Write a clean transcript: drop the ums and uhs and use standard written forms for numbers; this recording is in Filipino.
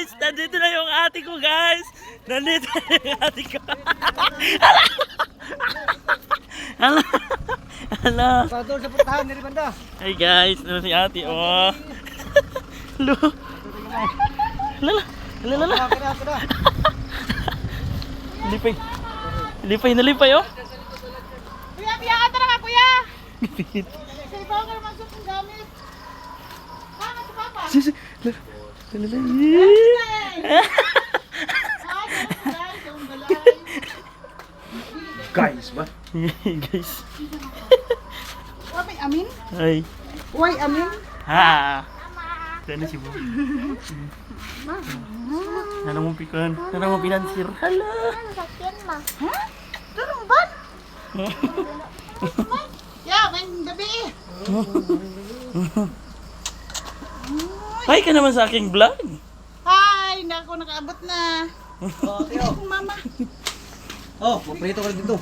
guys! Nandito na yung ate ko, guys! Nandito na yung ate ko. Hala! Hala! Patol sa puntahan, nari banda. Hey guys, ano si ate? Oh! Hello! Lala! Lala! Kada. Lipay! Lipay na lipay, oh! Kuya, biya ka talaga, kuya! Sa ibaw ka naman sa kong gamit. Kaka sa papa. Sisi! Lala! Lala! Guys, ba? Guys! Wapay amin? Ay! Uy, amin? Ha! Sana si Bo. Nanang mo pikan. Nanang mo pinansir. Hala! Ha? Turong ba? Ya, may gabi eh. Hi ka naman sa aking vlog. Hi, hindi ako nakaabot na. Oh, Teo. Mama. Oh, maprito ka dito.